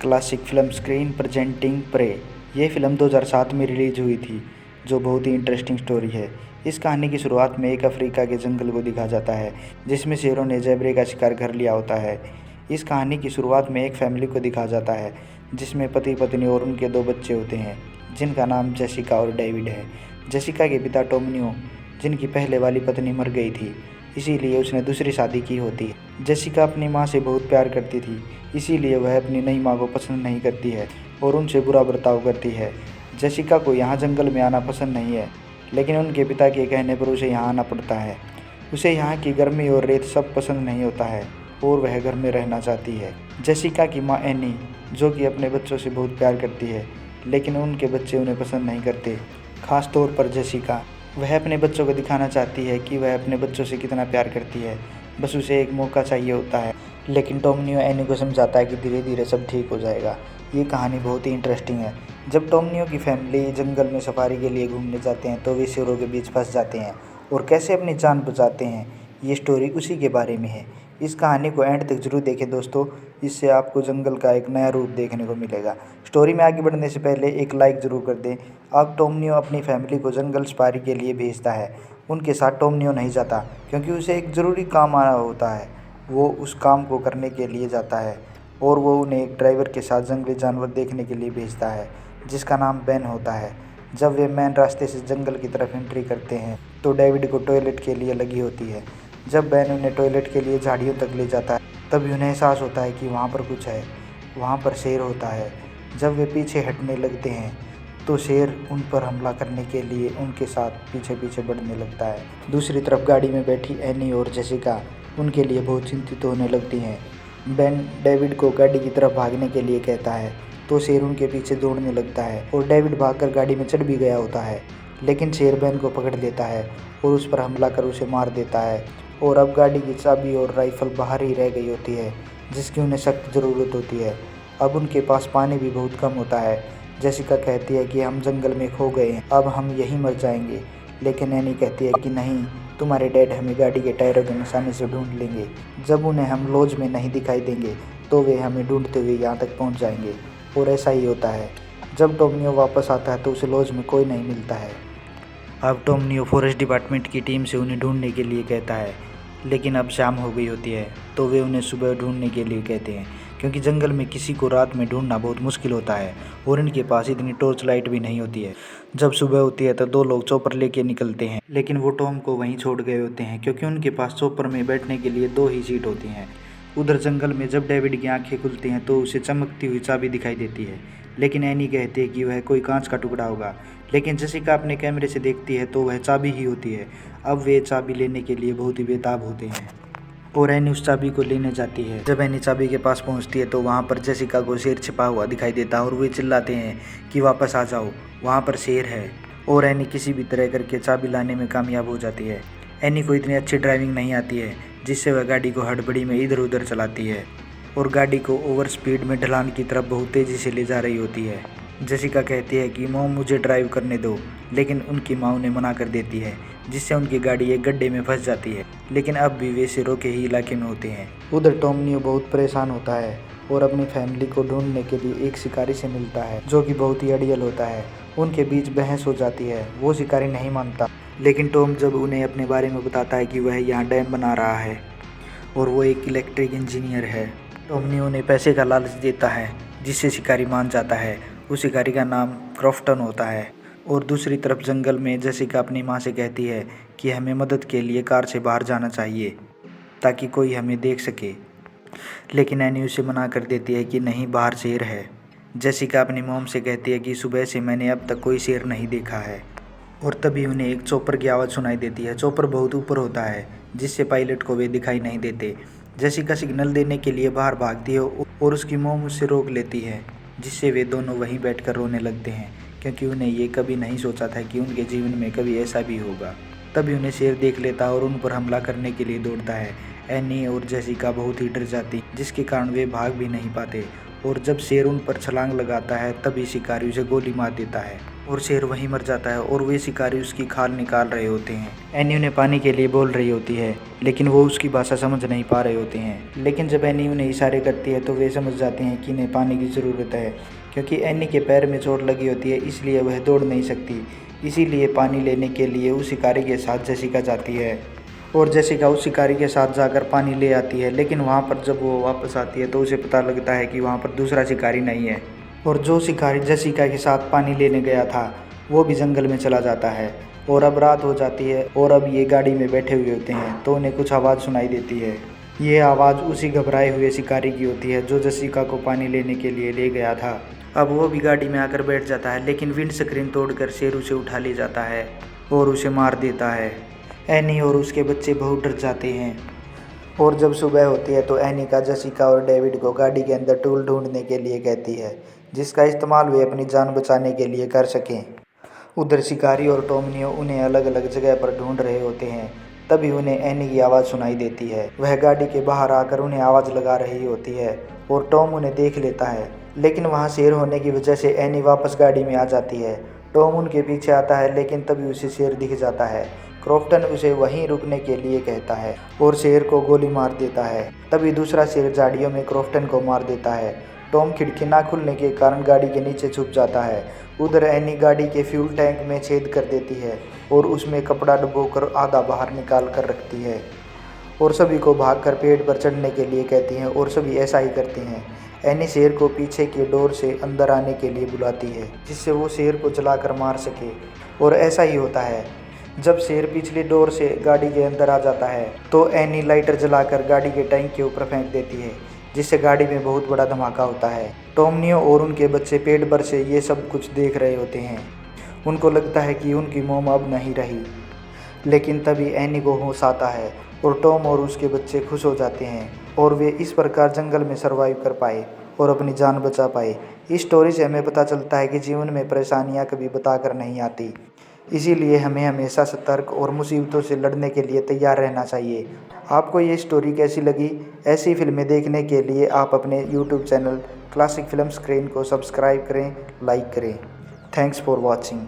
Classic film screen presenting प्रे। ये फिल्म 2007 में रिलीज हुई थी, जो बहुत ही इंटरेस्टिंग स्टोरी है। इस कहानी की शुरुआत में एक अफ्रीका के जंगल को दिखाया जाता है, जिसमें शेरों ने ज़ेबरे का शिकार कर लिया होता है। इस कहानी की शुरुआत में एक फैमिली को दिखाया जाता है, जिसमें पति पत्नी और उनके 2 बच्चे होते हैं, जिनका नाम जेसिका और डेविड है। जेसिका के पिता टोम्नियो, जिनकी पहले वाली पत्नी मर गई थी, इसीलिए उसने दूसरी शादी की होती है। जेसिका अपनी माँ से बहुत प्यार करती थी, इसीलिए वह अपनी नई माँ को पसंद नहीं करती है और उनसे बुरा बर्ताव करती है। जेसिका को यहाँ जंगल में आना पसंद नहीं है, लेकिन उनके पिता के कहने पर उसे यहाँ आना पड़ता है। उसे यहाँ की गर्मी और रेत सब पसंद नहीं होता है और वह घर में रहना चाहती है। जेसिका की माँ एनी, जो कि अपने बच्चों से बहुत प्यार करती है, लेकिन उनके बच्चे उन्हें पसंद नहीं करते, खास तौर पर जेसिका। वह अपने बच्चों को दिखाना चाहती है कि वह अपने बच्चों से कितना प्यार करती है, बस उसे एक मौका चाहिए होता है। लेकिन टोम्नियो एनी को समझाता है कि धीरे धीरे सब ठीक हो जाएगा। ये कहानी बहुत ही इंटरेस्टिंग है। जब टोम्नियो की फैमिली जंगल में सफारी के लिए घूमने जाते हैं तो वे शेरों के बीच फंस जाते हैं और कैसे अपनी जान बचाते हैं, ये स्टोरी उसी के बारे में है। इस कहानी को एंड तक जरूर देखें दोस्तों, इससे आपको जंगल का एक नया रूप देखने को मिलेगा। स्टोरी में आगे बढ़ने से पहले एक लाइक ज़रूर कर दें। अब टोम्नियो अपनी फैमिली को जंगल सफारी के लिए भेजता है। उनके साथ टोम्नियो नहीं जाता, क्योंकि उसे एक ज़रूरी काम आना होता है। वो उस काम को करने के लिए जाता है और वो उन्हें एक ड्राइवर के साथ जंगली जानवर देखने के लिए भेजता है, जिसका नाम बेन होता है। जब वे मेन रास्ते से जंगल की तरफ एंट्री करते हैं तो डेविड को टॉयलेट के लिए लगी होती है। जब बेन उन्हें टॉयलेट के लिए झाड़ियों तक ले जाता है, तभी उन्हें एहसास होता है कि वहाँ पर कुछ है। वहाँ पर शेर होता है। जब वे पीछे हटने लगते हैं तो शेर उन पर हमला करने के लिए उनके साथ पीछे पीछे बढ़ने लगता है। दूसरी तरफ गाड़ी में बैठी एनी और जेसिका उनके लिए बहुत चिंतित होने लगती हैं। बेन डेविड को गाड़ी की तरफ भागने के लिए कहता है तो शेर उनके पीछे दौड़ने लगता है और डेविड भागकर गाड़ी में चढ़ भी गया होता है, लेकिन शेर बेन को पकड़ लेता है और उस पर हमला कर उसे मार देता है। और अब गाड़ी की चाबी और राइफल बाहर ही रह गई होती है, जिसकी उन्हें सख्त ज़रूरत होती है। अब उनके पास पानी भी बहुत कम होता है। जेसिका कहती है कि हम जंगल में खो गए हैं, अब हम यहीं मर जाएंगे, लेकिन एनी कहती है कि नहीं, तुम्हारे डैड हमें गाड़ी के टायरों के निशाने से ढूंढ लेंगे। जब उन्हें हम लॉज में नहीं दिखाई देंगे तो वे हमें ढूंढते हुए यहाँ तक पहुँच जाएंगे। और ऐसा ही होता है। जब टोम्नियो वापस आता है तो उसे लॉज में कोई नहीं मिलता है। अब टोम्नियो फॉरेस्ट डिपार्टमेंट की टीम से उन्हें ढूंढने के लिए कहता है, लेकिन अब शाम हो गई होती है तो वे उन्हें सुबह ढूंढने के लिए कहते हैं, क्योंकि जंगल में किसी को रात में ढूंढना बहुत मुश्किल होता है और इनके पास इतनी टॉर्च लाइट भी नहीं होती है। जब सुबह होती है तो 2 लोग चॉपर लेके निकलते हैं, लेकिन वो टॉम को वहीं छोड़ गए होते हैं, क्योंकि उनके पास चॉपर में बैठने के लिए 2 ही सीट होती हैं। उधर जंगल में जब डेविड की आंखें खुलती हैं तो उसे चमकती हुई चाबी दिखाई देती है, लेकिन एनी कहती है कि वह कोई कांच का टुकड़ा होगा। लेकिन जेसिका अपने कैमरे से देखती है तो वह चाबी ही होती है। अब वे चाबी लेने के लिए बहुत ही बेताब होते हैं और एनी उस चाबी को लेने जाती है। जब एनी चाबी के पास पहुंचती है तो वहां पर जेसिका को शेर छिपा हुआ दिखाई देता है और वे चिल्लाते हैं कि वापस आ जाओ, वहां पर शेर है। और एनी किसी भी तरह करके चाबी लाने में कामयाब हो जाती है। एनी को इतनी अच्छी ड्राइविंग नहीं आती है, जिससे वह गाड़ी को हड़बड़ी में इधर उधर चलाती है और गाड़ी को ओवर स्पीड में ढलान की तरफ बहुत तेज़ी से ले जा रही होती है। जेसिका कहती है कि मॉम मुझे ड्राइव करने दो, लेकिन उनकी माँ उन्हें मना कर देती है, जिससे उनकी गाड़ी एक गड्ढे में फंस जाती है। लेकिन अब भी वे शेरों के ही इलाके में होते हैं। उधर टोम्नियो बहुत परेशान होता है और अपनी फैमिली को ढूंढने के लिए एक शिकारी से मिलता है, जो कि बहुत ही अड़ियल होता है। उनके बीच बहस हो जाती है। वो शिकारी नहीं मानता, लेकिन टॉम जब उन्हें अपने बारे में बताता है कि वह यहाँ डैम बना रहा है और वो एक इलेक्ट्रिक इंजीनियर है, टोम्नियो उन्हें पैसे का लालच देता है, जिससे शिकारी मान जाता है। उस शिकारी का नाम क्रॉफ्टन होता है। और दूसरी तरफ जंगल में जेसिका अपनी माँ से कहती है कि हमें मदद के लिए कार से बाहर जाना चाहिए ताकि कोई हमें देख सके, लेकिन एनी उसे मना कर देती है कि नहीं, बाहर शेर है। जेसिका अपनी मॉम से कहती है कि सुबह से मैंने अब तक कोई शेर नहीं देखा है। और तभी उन्हें एक चॉपर की आवाज़ सुनाई देती है। चॉपर बहुत ऊपर होता है, जिससे पायलट को वे दिखाई नहीं देते। जेसिका सिग्नल देने के लिए बाहर भागती है और उसकी मॉम उससे रोक लेती है, जिससे वे दोनों वहीं बैठकर रोने लगते हैं, क्योंकि उन्हें ये कभी नहीं सोचा था कि उनके जीवन में कभी ऐसा भी होगा। तभी उन्हें शेर देख लेता और उन पर हमला करने के लिए दौड़ता है। एनी और जेसिका बहुत ही डर जाती, जिसके कारण वे भाग भी नहीं पाते और जब शेर उन पर छलांग लगाता है तभी शिकारी उसे गोली मार देता है और शेर वहीं मर जाता है और वे शिकारी उसकी खाल निकाल रहे होते हैं। एनी उन्हें पानी के लिए बोल रही होती है लेकिन वो उसकी भाषा समझ नहीं पा रहे होते हैं। लेकिन जब एनी उन्हें इशारे करती है तो वे समझ जाते हैं कि इन्हें पानी की ज़रूरत है। क्योंकि एनी के पैर में चोट लगी होती है इसलिए वह दौड़ नहीं सकती, इसीलिए पानी लेने के लिए उस शिकारी के साथ जेसिका जाती है और जेसिका उस शिकारी के साथ जाकर पानी ले आती है। लेकिन वहाँ पर जब वो वापस आती है तो उसे पता लगता है कि वहाँ पर दूसरा शिकारी नहीं है और जो शिकारी जेसिका के साथ पानी लेने गया था वो भी जंगल में चला जाता है। और अब रात हो जाती है और अब ये गाड़ी में बैठे हुए होते हैं तो उन्हें कुछ आवाज़ सुनाई देती है। ये आवाज़ उसी घबराए हुए शिकारी की होती है जो जेसिका को पानी लेने के लिए ले गया था। अब वो भी गाड़ी में आकर बैठ जाता है लेकिन विंड स्क्रीन तोड़कर शेर उसे उठा ले जाता है और उसे मार देता है। एनी और उसके बच्चे बहुत डर जाते हैं और जब सुबह होती है तो एनी का जेसिका और डेविड को गाड़ी के अंदर टूल ढूंढने के लिए कहती है जिसका इस्तेमाल वे अपनी जान बचाने के लिए कर सकें। उधर शिकारी और टॉमनियो उन्हें अलग अलग जगह पर ढूंढ रहे होते हैं। तभी उन्हें एनी की आवाज़ सुनाई देती है। वह गाड़ी के बाहर आकर उन्हें आवाज़ लगा रही होती है और टॉम उन्हें देख लेता है लेकिन वहाँ शेर होने की वजह से एनी वापस गाड़ी में आ जाती है। टॉम उनके पीछे आता है लेकिन तभी उसे शेर दिख जाता है। क्रॉफ्टन उसे वहीं रुकने के लिए कहता है और शेर को गोली मार देता है। तभी दूसरा शेर झाड़ियों में क्रॉफ्टन को मार देता है। टॉम खिड़की ना खुलने के कारण गाड़ी के नीचे छुप जाता है। उधर एनी गाड़ी के फ्यूल टैंक में छेद कर देती है और उसमें कपड़ा डुबोकर आधा बाहर निकाल कर रखती है और सभी को भागकर पेड़ पर चढ़ने के लिए कहती हैं और सभी ऐसा ही करते हैं। एनी शेर को पीछे के डोर से अंदर आने के लिए बुलाती है जिससे वो शेर को जलाकर मार सके और ऐसा ही होता है। जब शेर पिछली डोर से गाड़ी के अंदर आ जाता है तो एनी लाइटर जलाकर गाड़ी के टैंक के ऊपर फेंक देती है जिससे गाड़ी में बहुत बड़ा धमाका होता है। टॉमनियो और उनके बच्चे पेट भर से ये सब कुछ देख रहे होते हैं। उनको लगता है कि उनकी मॉम अब नहीं रही, लेकिन तभी एनी को होश आता है और टॉम और उसके बच्चे खुश हो जाते हैं और वे इस प्रकार जंगल में सर्वाइव कर पाए और अपनी जान बचा पाए। इस स्टोरी से हमें पता चलता है कि जीवन में परेशानियां कभी बताकर नहीं आती, इसीलिए हमें हमेशा सतर्क और मुसीबतों से लड़ने के लिए तैयार रहना चाहिए। आपको ये स्टोरी कैसी लगी? ऐसी फिल्में देखने के लिए आप अपने YouTube channel classic film screen को सब्सक्राइब करें, लाइक करें। Thanks for watching.